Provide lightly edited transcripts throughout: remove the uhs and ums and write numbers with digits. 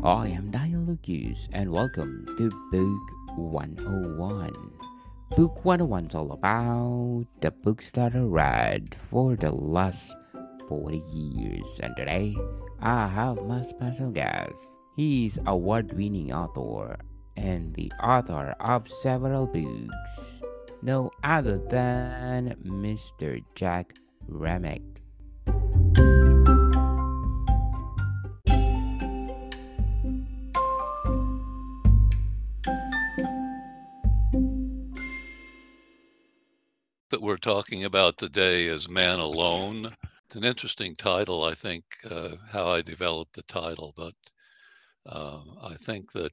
I am Daniel Lucas, and welcome to Book 101. Book 101 is all about the books that I read for the last 40 years. And today, I have my special guest. He's award winning author and the author of several books, no other than Mr. Jack Remick. That we're talking about today is Man Alone. It's an interesting title, I think, how I developed the title, but I think that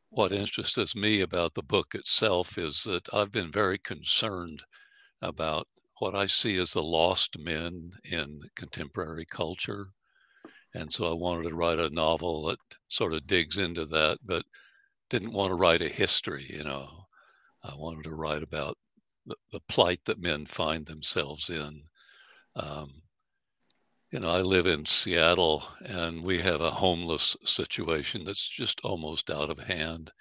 what interests me about the book itself is that I've been very concerned about what I see as the lost men in contemporary culture. And so I wanted to write a novel that sort of digs into that, but didn't want to write a history. I wanted to write about the plight that men find themselves in. Um, I live in Seattle and we have a homeless situation that's just almost out of hand.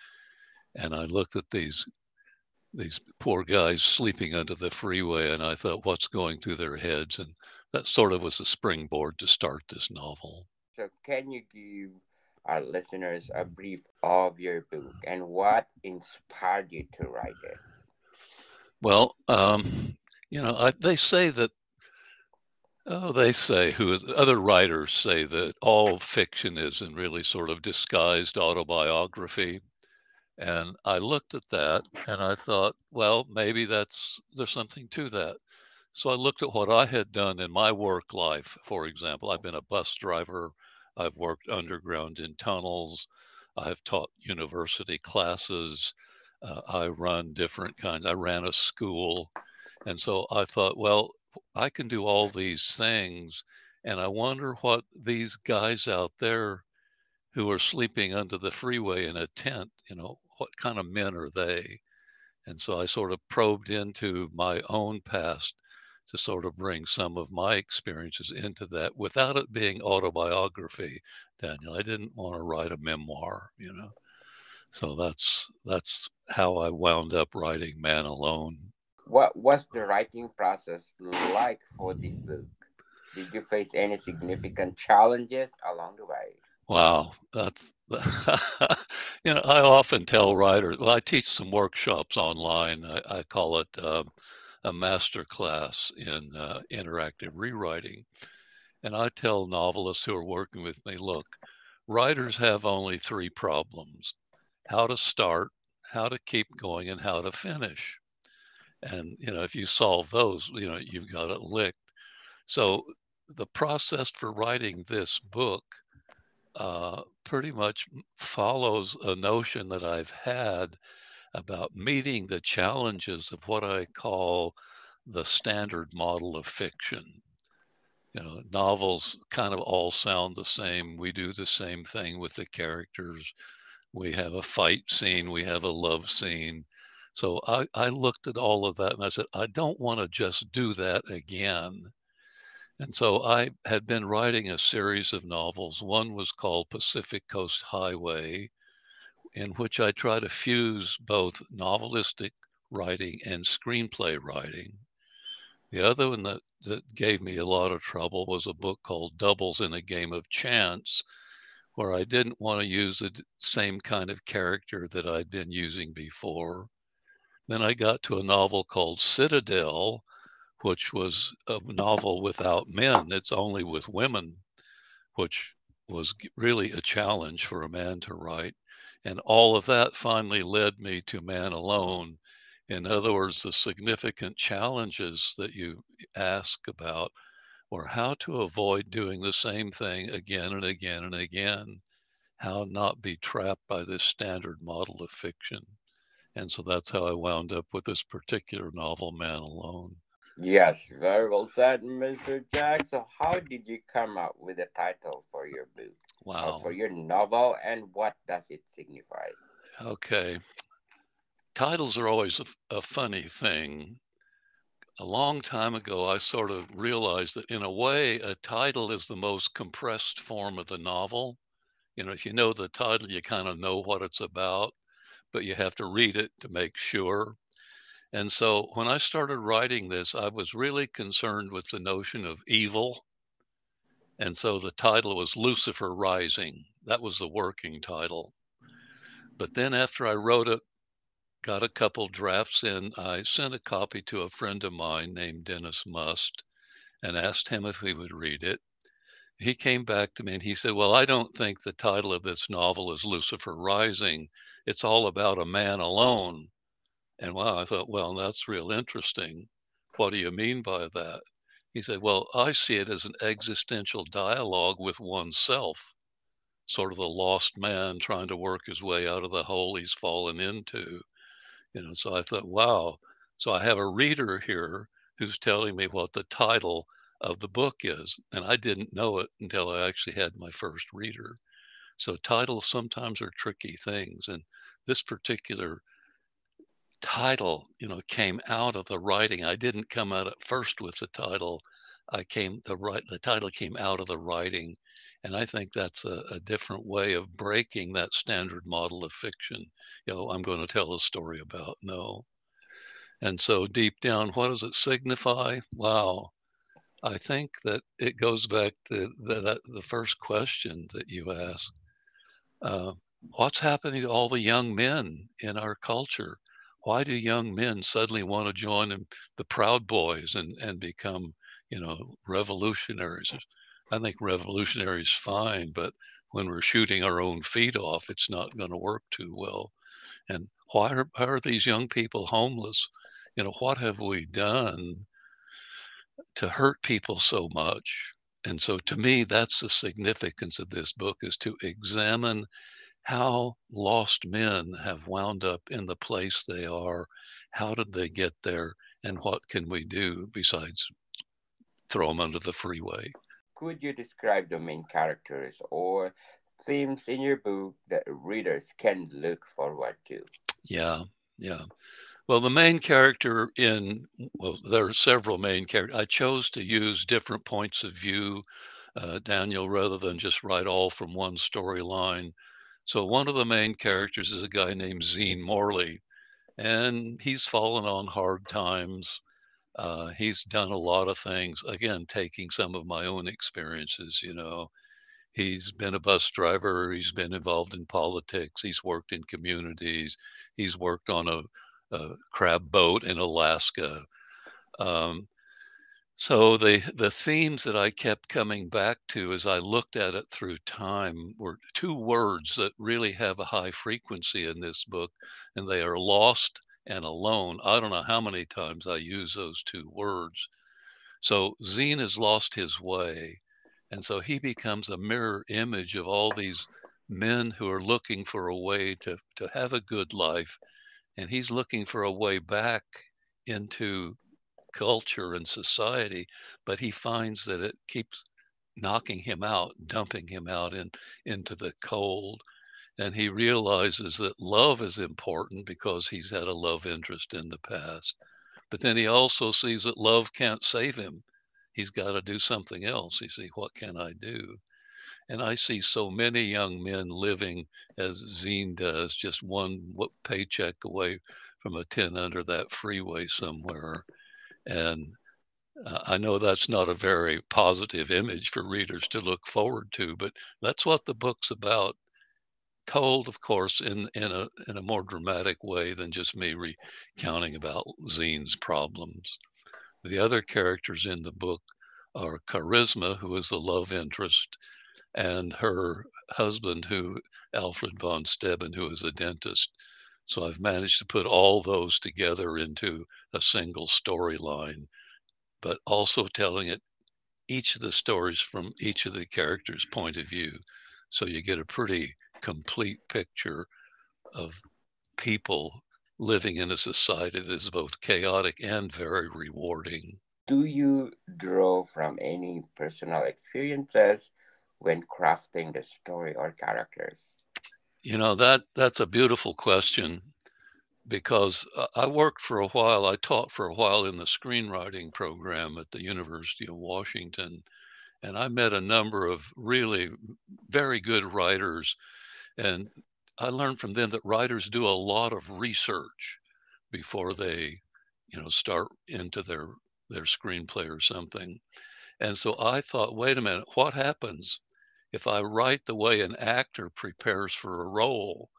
And I looked at these poor guys sleeping under the freeway and I thought, what's going through their heads? And that sort of was a springboard to start this novel. So, can you give our listeners a brief of your book and what inspired you to write it? Well, they say that, they say, who other writers say that all fiction is in really sort of disguised autobiography. And I looked at that and I thought, well, maybe there's something to that. So I looked at what I had done in my work life. For example, I've been a bus driver. I've worked underground in tunnels. I've taught university classes. I ran a school. And so I thought, well, I can do all these things. And I wonder what these guys out there who are sleeping under the freeway in a tent, what kind of men are they? And so I sort of probed into my own past to sort of bring some of my experiences into that without it being autobiography, Daniel. I didn't want to write a memoir. So that's how I wound up writing Man Alone. What was the writing process like for this book? Did you face any significant challenges along the way? Wow, that's I often tell writers. Well, I teach some workshops online. I call it a master class in interactive rewriting, and I tell novelists who are working with me, look, writers have only three problems: how to start, how to keep going, and how to finish. And if you solve those, you've got it licked. So the process for writing this book pretty much follows a notion that I've had about meeting the challenges of what I call the standard model of fiction. Novels kind of all sound the same. We do the same thing with the characters. We have a fight scene, we have a love scene. So I looked at all of that and I said, I don't want to just do that again. And so I had been writing a series of novels. One was called Pacific Coast Highway, in which I try to fuse both novelistic writing and screenplay writing. The other one that gave me a lot of trouble was a book called Doubles in a Game of Chance, where I didn't want to use the same kind of character that I'd been using before. Then I got to a novel called Citadel, which was a novel without men. It's only with women, which was really a challenge for a man to write. And all of that finally led me to Man Alone. In other words, the significant challenges that you ask about, or how to avoid doing the same thing again and again and again, how not be trapped by this standard model of fiction. And so that's how I wound up with this particular novel, Man Alone. Yes, very well said, Mr. Jack. So, how did you come up with a title for your book or for Wow. your novel, and what does it signify? Okay. Titles are always a funny thing. A long time ago, I sort of realized that in a way, a title is the most compressed form of the novel. If you know the title, you kind of know what it's about, but you have to read it to make sure. And so when I started writing this, I was really concerned with the notion of evil. And so the title was Lucifer Rising. That was the working title. But then after I wrote it, got a couple drafts in, I sent a copy to a friend of mine named Dennis Must and asked him if he would read it. He came back to me and he said, "Well, I don't think the title of this novel is Lucifer Rising. It's all about a man alone." And wow, I thought, well, that's real interesting. What do you mean by that? He said, "Well, I see it as an existential dialogue with oneself, sort of the lost man trying to work his way out of the hole he's fallen into." So I thought, wow. So I have a reader here who's telling me what the title of the book is. And I didn't know it until I actually had my first reader. So titles sometimes are tricky things. And this particular title, came out of the writing. I didn't come out at first with the title. The title came out of the writing. And I think that's a different way of breaking that standard model of fiction. I'm going to tell a story about. No. And so deep down, what does it signify? Wow. I think that it goes back to the first question that you asked. Uh, what's happening to all the young men in our culture? Why do young men suddenly want to join the Proud Boys and become, revolutionaries? I think revolutionaries fine, but when we're shooting our own feet off, it's not going to work too well. And why are these young people homeless? What have we done to hurt people so much? And so to me, that's the significance of this book, is to examine how lost men have wound up in the place they are. How did they get there? And what can we do besides throw them under the freeway? Could you describe the main characters or themes in your book that readers can look forward to? Yeah, yeah. Well, the main character well, there are several main characters. I chose to use different points of view, Daniel, rather than just write all from one storyline. So one of the main characters is a guy named Zine Morley, and he's fallen on hard times. He's done a lot of things, again, taking some of my own experiences. He's been a bus driver, he's been involved in politics, he's worked in communities, he's worked on a crab boat in Alaska. Um, so the themes that I kept coming back to as I looked at it through time were two words that really have a high frequency in this book, and they are lost and alone. I don't know how many times I use those two words. So Zine has lost his way, and so he becomes a mirror image of all these men who are looking for a way to have a good life, and he's looking for a way back into culture and society, but he finds that it keeps knocking him out, dumping him out into the cold. And he realizes that love is important because he's had a love interest in the past. But then he also sees that love can't save him. He's got to do something else. You see, what can I do? And I see so many young men living as Zine does, just one paycheck away from a 10 under that freeway somewhere. And I know that's not a very positive image for readers to look forward to, but that's what the book's about. Told, of course, in a more dramatic way than just me recounting about Zine's problems. The other characters in the book are Charisma, who is the love interest, and her husband, who Alfred von Steben, who is a dentist. So I've managed to put all those together into a single storyline, but also telling it each of the stories from each of the characters' point of view. So you get a pretty complete picture of people living in a society that is both chaotic and very rewarding. Do you draw from any personal experiences when crafting the story or characters? That's a beautiful question because I worked for a while. I taught for a while in the screenwriting program at the University of Washington, And I met a number of really very good writers, and I learned from them that writers do a lot of research before they, start into their screenplay or something. And so I thought, wait a minute, what happens if I write the way an actor prepares for a role?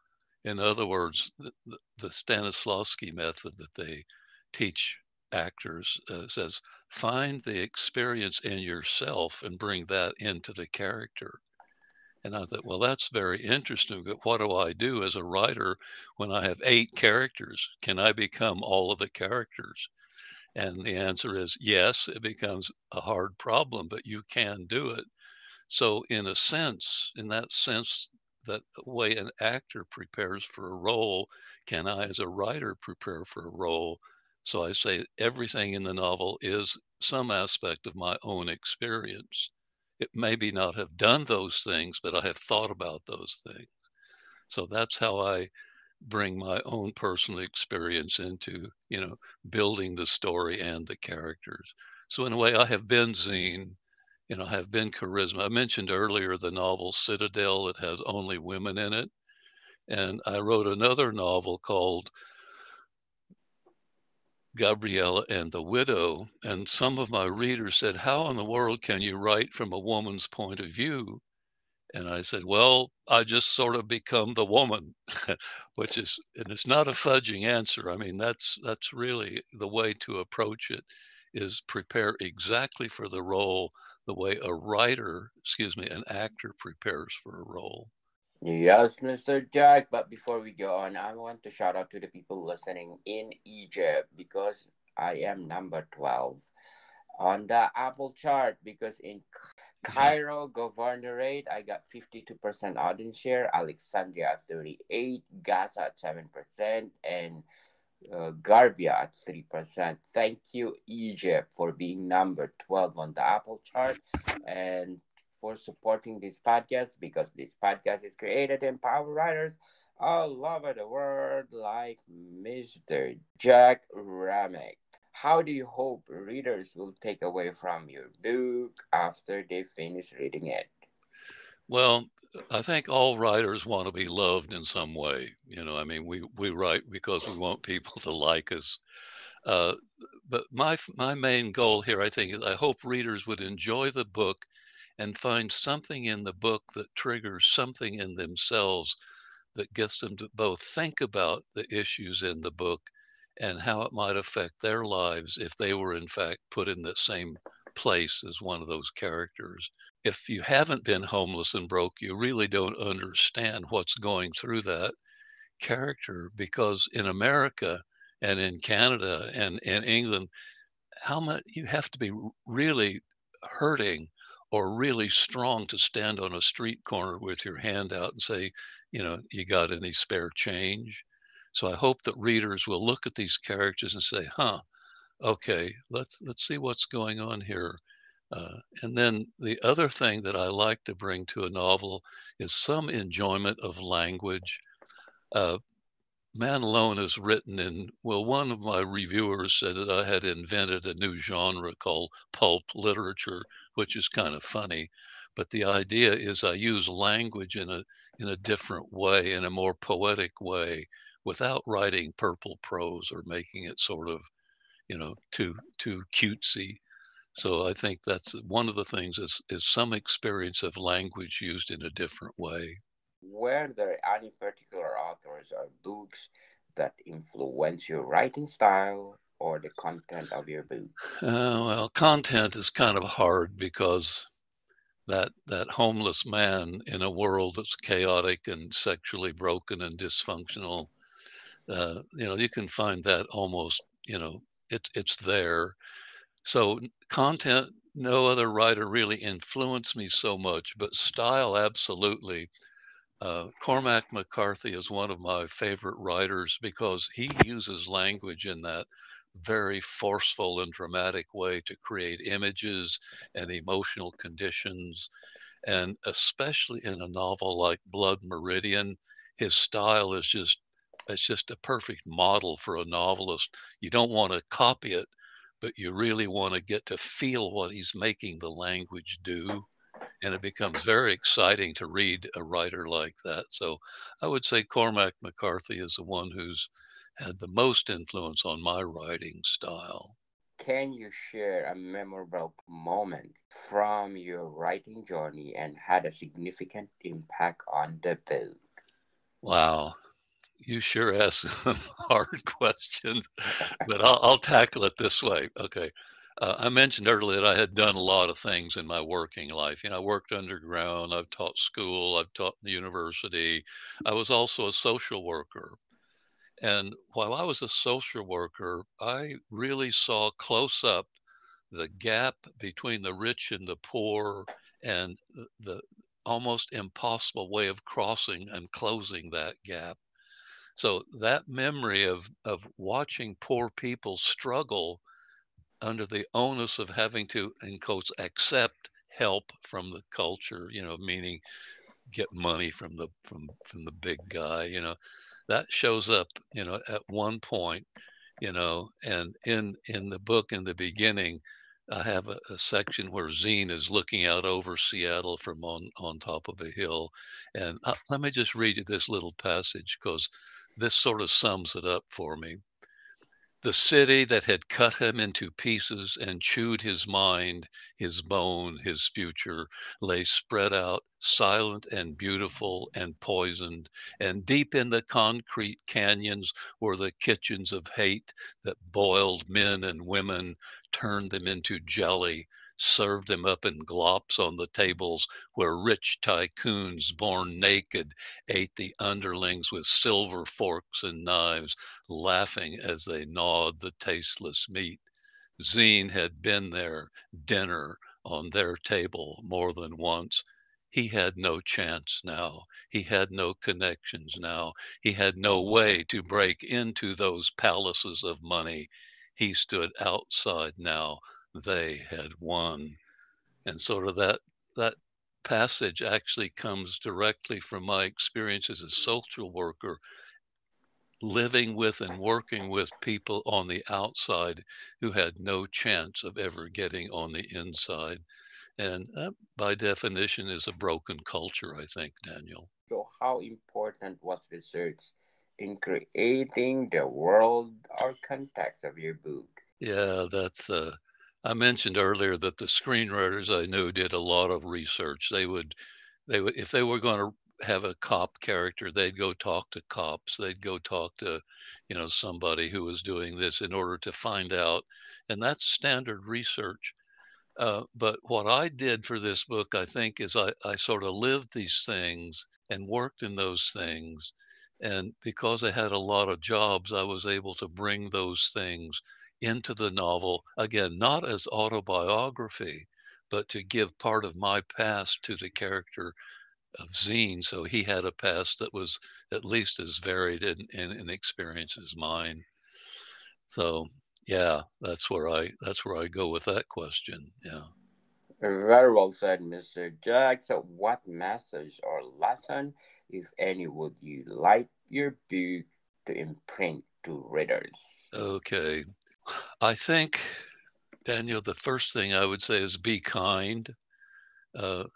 In other words, the Stanislavski method that they teach actors says, find the experience in yourself and bring that into the character. And I thought, well, that's very interesting. But what do I do as a writer when I have 8 characters? Can I become all of the characters? And the answer is yes, it becomes a hard problem, but you can do it. So in that sense, that the way an actor prepares for a role, can I as a writer prepare for a role? So I say everything in the novel is some aspect of my own experience. It maybe not have done those things, but I have thought about those things. So that's how I bring my own personal experience into, building the story and the characters. So in a way, I have been Zine, I have been Charisma. I mentioned earlier the novel Citadel that has only women in it. And I wrote another novel called Gabriella and the Widow. And some of my readers said, how in the world can you write from a woman's point of view? And I said, well, I just sort of become the woman, and it's not a fudging answer. I mean, that's really the way to approach it is prepare exactly for the role the way an actor prepares for a role. Yes, Mr. Jack. But before we go on, I want to shout out to the people listening in Egypt because I am number 12 on the Apple chart because in Yeah. Cairo Governorate, I got 52% audience share, Alexandria at 38, Gaza at 7%, and Garbia at 3%. Thank you, Egypt, for being number 12 on the Apple chart and for supporting this podcast because this podcast is created and empower writers all over the world like Mr. Jack Remick. How do you hope readers will take away from your book after they finish reading it? Well, I think all writers want to be loved in some way. I mean, we write because we want people to like us. Uh, but my main goal here, I think, is I hope readers would enjoy the book and find something in the book that triggers something in themselves that gets them to both think about the issues in the book and how it might affect their lives if they were in fact put in the same place as one of those characters. If you haven't been homeless and broke, you really don't understand what's going through that character because in America and in Canada and in England, how much you have to be really hurting or really strong to stand on a street corner with your hand out and say, you got any spare change? So I hope that readers will look at these characters and say, huh, okay, let's see what's going on here. And then the other thing that I like to bring to a novel is some enjoyment of language. Uh, Man Alone is written in, well, one of my reviewers said that I had invented a new genre called pulp literature, which is kind of funny. But the idea is I use language in a different way, in a more poetic way, without writing purple prose or making it sort of, too cutesy. So I think that's one of the things is some experience of language used in a different way. Were there any particular authors or books that influence your writing style or the content of your book? Well, content is kind of hard because that homeless man in a world that's chaotic and sexually broken and dysfunctional, you can find that almost, it's there. So content, no other writer really influenced me so much, but style, absolutely. Cormac McCarthy is one of my favorite writers because he uses language in that very forceful and dramatic way to create images and emotional conditions. And especially in a novel like Blood Meridian, his style is just it's just a perfect model for a novelist. You don't want to copy it, but you really want to get to feel what he's making the language do. And it becomes very exciting to read a writer like that. So I would say Cormac McCarthy is the one who's had the most influence on my writing style. Can you share a memorable moment from your writing journey and had a significant impact on the book? Wow, you sure ask some hard questions, but I'll tackle it this way. Okay. I mentioned earlier that I had done a lot of things in my working life. I worked underground, I've taught school, I've taught in the university. I was also a social worker. And while I was a social worker, I really saw close up the gap between the rich and the poor and the almost impossible way of crossing and closing that gap. So that memory of watching poor people struggle under the onus of having to, in quotes, accept help from the culture, meaning get money from the big guy, that shows up, at one point, and in the book in the beginning, I have a section where Zine is looking out over Seattle from on top of a hill. And let me just read you this little passage because this sort of sums it up for me. The city that had cut him into pieces and chewed his mind, his bone, his future, lay spread out, silent and beautiful and poisoned, and deep in the concrete canyons were the kitchens of hate that boiled men and women, turned them into jelly, served them up in glops on the tables where rich tycoons born naked ate the underlings with silver forks and knives, laughing as they gnawed the tasteless meat. Zine had been there, dinner on their table more than once. He had no chance now. He had no connections now. He had no way to break into those palaces of money. He stood outside now. They had won. And sort of that passage actually comes directly from my experience as a social worker, living with and working with people on the outside who had no chance of ever getting on the inside. And that, by definition, is a broken culture, I think, Daniel. So, how important was research in creating the world or context of your book? Yeah, I mentioned earlier that the screenwriters I knew did a lot of research. They would, if they were going to have a cop character, they'd go talk to cops. They'd go talk to, somebody who was doing this in order to find out. And that's standard research. But what I did for this book, I think, is I sort of lived these things and worked in those things. And because I had a lot of jobs, I was able to bring those things into the novel, again, not as autobiography, but to give part of my past to the character of Zine. So he had a past that was at least as varied in experience as mine. So yeah, that's where I go with that question. Yeah. Very well said, Mr. Jack. So, what message or lesson, if any, would you like your book to imprint to readers? Okay. I think, Daniel, the first thing I would say is be kind.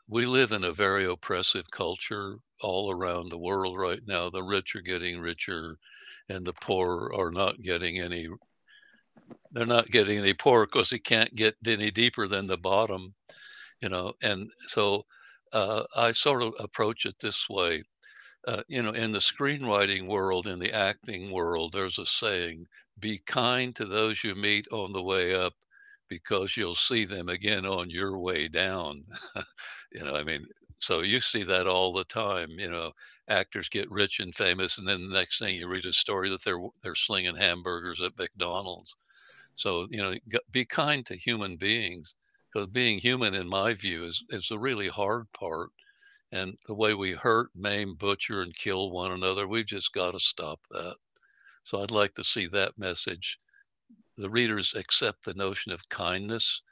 We live in a very oppressive culture all around the world right now. The rich are getting richer and the poor are not getting any, they're not getting any poorer because they can't get any deeper than the bottom, And so I sort of approach it this way. In the screenwriting world, in the acting world, there's a saying, be kind to those you meet on the way up because you'll see them again on your way down. I mean, so you see that all the time, actors get rich and famous, and then the next thing you read a story that they're slinging hamburgers at McDonald's. So, be kind to human beings because being human, in my view, is the really hard part. And the way we hurt, maim, butcher, and kill one another, we've just got to stop that. So I'd like to see that message. The readers accept the notion of kindness.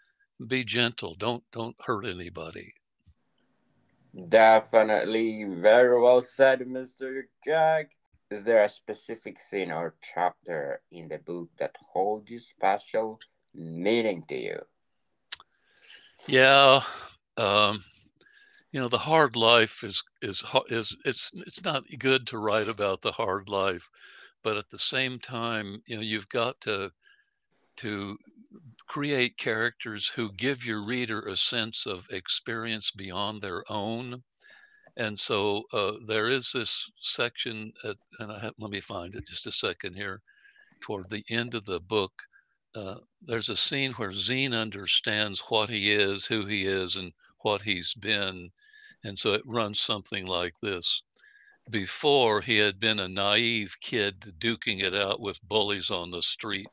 Be gentle. Don't hurt anybody. Definitely very well said, Mr. Jack. Is there a specific scene or chapter in the book that holds you special meaning to you? Yeah, um, the hard life is it's not good to write about the hard life, but at the same time, you've got to create characters who give your reader a sense of experience beyond their own. And so there is this section, and let me find it just a second here. Toward the end of the book, there's a scene where Zine understands what he is, who he is, and what he's been. And so it runs something like this. Before, he had been a naive kid duking it out with bullies on the street,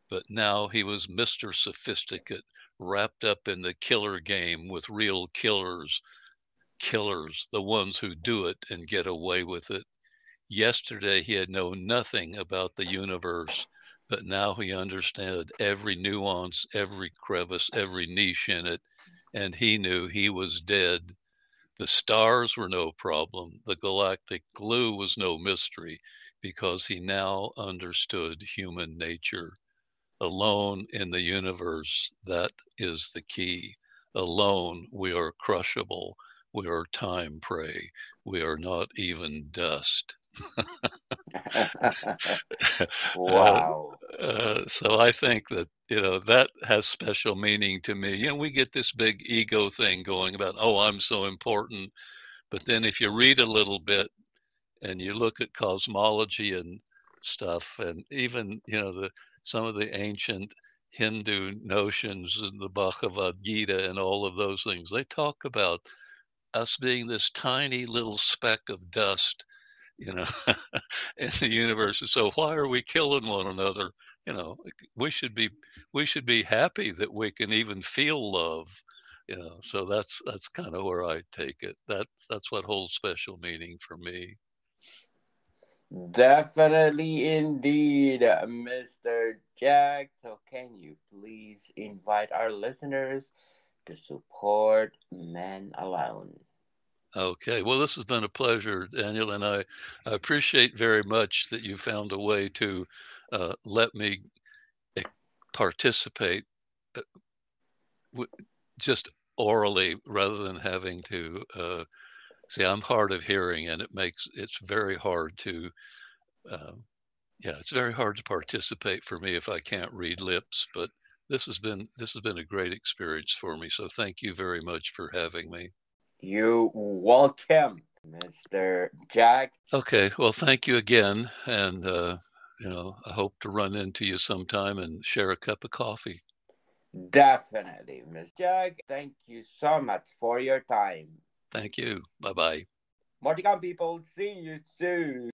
but now he was Mr. Sophisticate, wrapped up in the killer game with real killers, the ones who do it and get away with it. Yesterday, he had known nothing about the universe, but now he understood every nuance, every crevice, every niche in it, and he knew he was dead. The stars were no problem. The galactic glue was no mystery because he now understood human nature. Alone in the universe, that is the key. Alone, we are crushable. We are time prey. We are not even dust. uh, Wow. so I think that that has special meaning to me. We get this big ego thing going about, oh, I'm so important. But then if you read a little bit and you look at cosmology and stuff, and even some of the ancient Hindu notions and the Bhagavad Gita and all of those things, they talk about us being this tiny little speck of dust, you know, in the universe. So why are we killing one another? You know, we should be we should be happy that we can even feel love. So that's kind of where I take it. That's what holds special meaning for me. Definitely indeed, Mr. Jack. So, can you please invite our listeners to support Men Alone? Okay, well, this has been a pleasure, Daniel, and I appreciate very much that you found a way to let me eh, participate uh, just orally rather than having to see. I'm hard of hearing, and it's very hard to uh, yeah, it's very hard to participate for me if I can't read lips. But this has been a great experience for me. So thank you very much for having me. You welcome, Mr. Jack. Okay, well, thank you again, and I hope to run into you sometime and share a cup of coffee. Definitely, Mr. Jack. Thank you so much for your time. Thank you. Bye bye. More to come, people. See you soon.